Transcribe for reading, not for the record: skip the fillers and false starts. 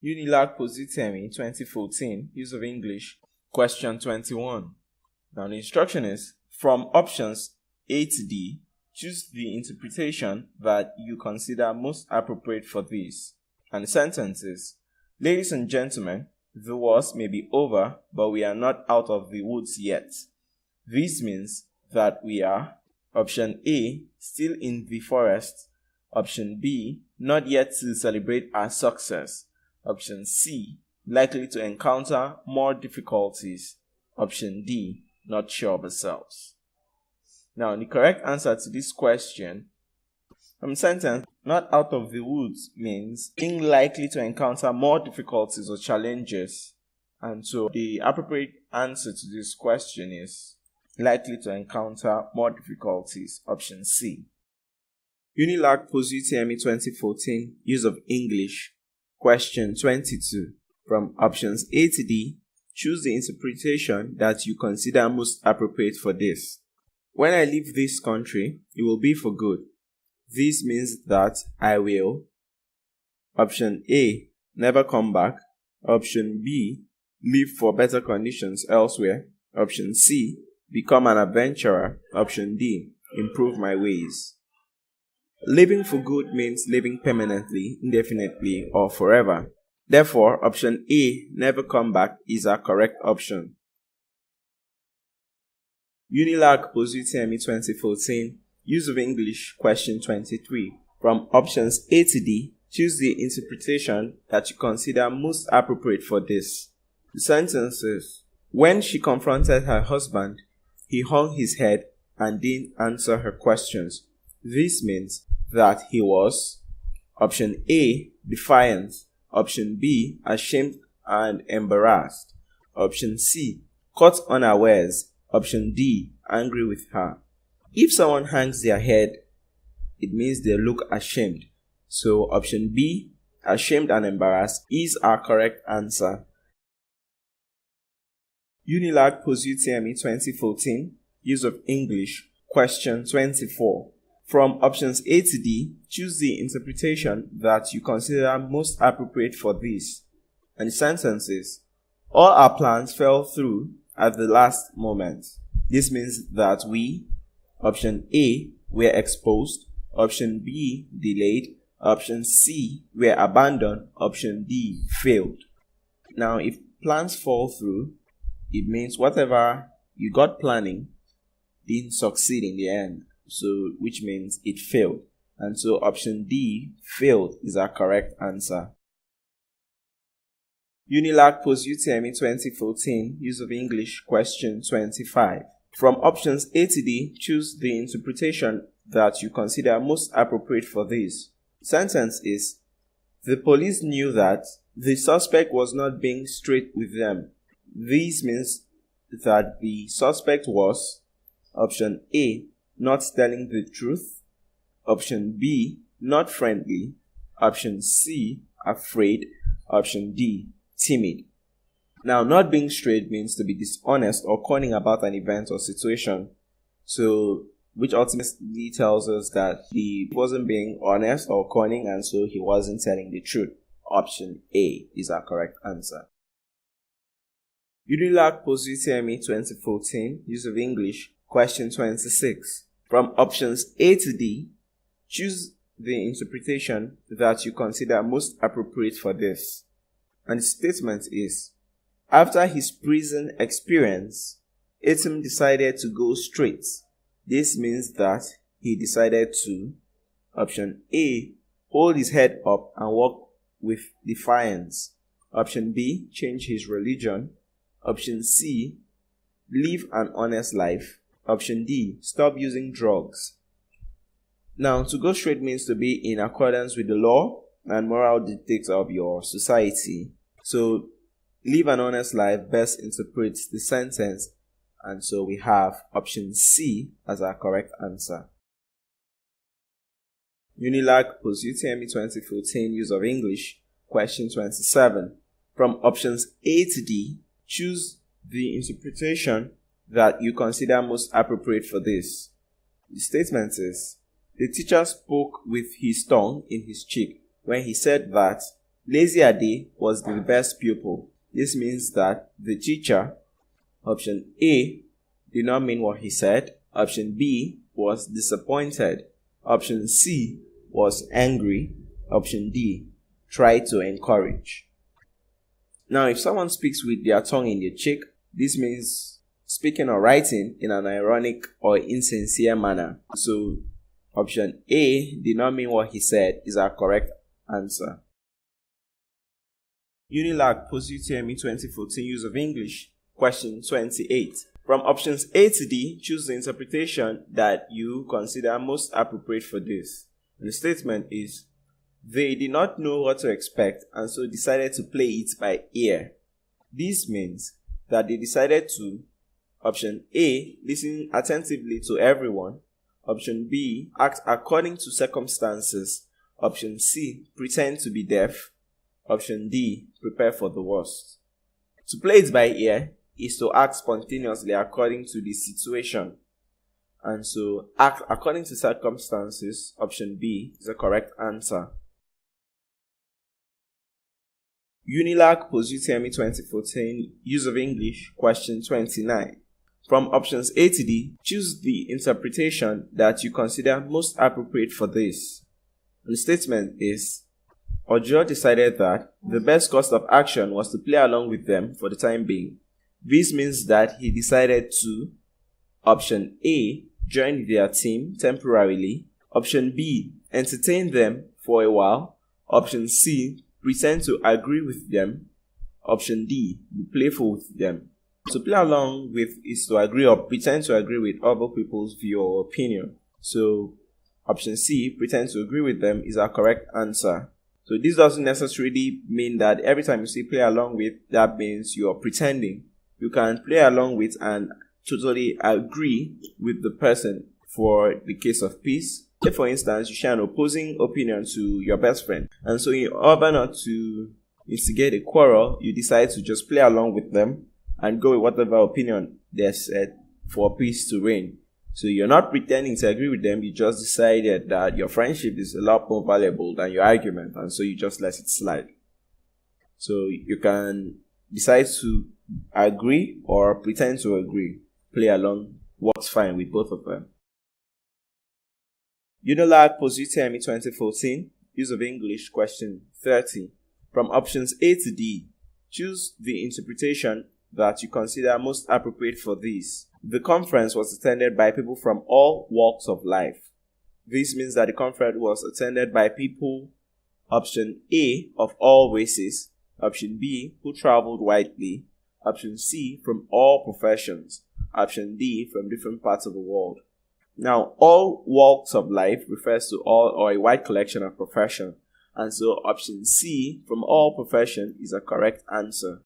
UNILAG UTME 2014, Use of English, Question 21. Now the instruction is, from options A to D, choose the interpretation that you consider most appropriate for this. And the sentence is, ladies and gentlemen, the wars may be over, but we are not out of the woods yet. This means that we are, option A, still in the forest, option B, not yet to celebrate our success, option C, likely to encounter more difficulties, option D, not sure of ourselves. Now, the correct answer to this question, sentence, not out of the woods, means being likely to encounter more difficulties or challenges. And so the appropriate answer to this question is likely to encounter more difficulties, option C. UNILAG UTME 2014, Use of English, Question 22. From options A to D, choose the interpretation that you consider most appropriate for this. When I leave this country, it will be for good. This means that I will, option A, never come back, option B, live for better conditions elsewhere, option C, become an adventurer, option D, improve my ways. Living for good means living permanently, indefinitely, or forever. Therefore, option A, never come back, is our correct option. UNILAG UTME 2014, Use of English, Question 23. From options A to D, choose the interpretation that you consider most appropriate for this. The sentence is, when she confronted her husband, he hung his head and didn't answer her questions. This means that he was, option A, defiant, option B, ashamed and embarrassed, option C, caught unawares, option D, angry with her. If someone hangs their head, it means they look ashamed. So option B, ashamed and embarrassed, is our correct answer. UNILAG UTME 2014, Use of English, Question 24. From options A to D, choose the interpretation that you consider most appropriate for this. And the sentence is, all our plans fell through at the last moment. This means that we, option A, were exposed, option B, delayed, option C, were abandoned, option D, failed. Now, if plans fall through, it means whatever you got planning didn't succeed in the end. So, which means it failed. And so option D, failed, is our correct answer. UNILAG UTME 2014, Use of English, Question 25. From options A to D, choose the interpretation that you consider most appropriate for this. Sentence is, the police knew that the suspect was not being straight with them. This means that the suspect was, option A, not telling the truth, option B, not friendly, option C, afraid, option D, timid. Now, not being straight means to be dishonest or cunning about an event or situation. So, which ultimately tells us that he wasn't being honest or cunning, and so he wasn't telling the truth. Option A is our correct answer. UNILAG UTME 2014, Use of English, Question 26. From options A to D, choose the interpretation that you consider most appropriate for this. And the statement is, after his prison experience, Idiom decided to go straight. This means that he decided to, option A, hold his head up and walk with defiance, option B, change his religion, option C, live an honest life, option D, stop using drugs. Now, to go straight means to be in accordance with the law and moral dictates of your society. So, live an honest life best interprets the sentence, and so we have option C as our correct answer. UNILAG UTME 2014, Use of English, Question 27. From options A to D, choose the interpretation that you consider most appropriate for this. The statement is, the teacher spoke with his tongue in his cheek when he said that Lazy Ade was the best pupil. This means that the teacher, option A, did not mean what he said. Option B was disappointed. Option C was angry. Option D, tried to encourage. Now, if someone speaks with their tongue in their cheek, this means speaking or writing in an ironic or insincere manner. So, option A did not mean what he said is our correct answer. UNILAG post-UTME 2014 use of English. Question 28. From options A to D, choose the interpretation that you consider most appropriate for this. And the statement is, they did not know what to expect and so decided to play it by ear. This means that they decided to, option A, listen attentively to everyone. Option B, act according to circumstances. Option C, pretend to be deaf. Option D, prepare for the worst. To play it by ear is to act spontaneously according to the situation. And so, act according to circumstances, option B, is the correct answer. UNILAG post-UTME 2014 use of English. Question 29. From options A to D, choose the interpretation that you consider most appropriate for this. And the statement is, Ojo decided that the best course of action was to play along with them for the time being. This means that he decided to, option A, join their team temporarily. Option B, entertain them for a while. Option C, pretend to agree with them. Option D, be playful with them. To play along with is to agree or pretend to agree with other people's view or opinion. So, option C, pretend to agree with them, is our correct answer. So this doesn't necessarily mean that every time you say play along with, that means you're pretending. You can play along with and totally agree with the person. For the case of peace, if for instance you share an opposing opinion to your best friend, and so in order not to instigate a quarrel, you decide to just play along with them and go with whatever opinion they said for peace to reign. So you're not pretending to agree with them, you just decided that your friendship is a lot more valuable than your argument, and so you just let it slide. So you can decide to agree or pretend to agree. Play along works fine with both of them. UNILAG post-UTME 2014 use of English. Question 30. From options A to D, choose the interpretation that you consider most appropriate for this. The conference was attended by people from all walks of life. This means that the conference was attended by people, option A, of all races, option B, who traveled widely, option C, from all professions, option D, from different parts of the world. Now, all walks of life refers to all or a wide collection of profession, and so option C, from all profession, is a correct answer.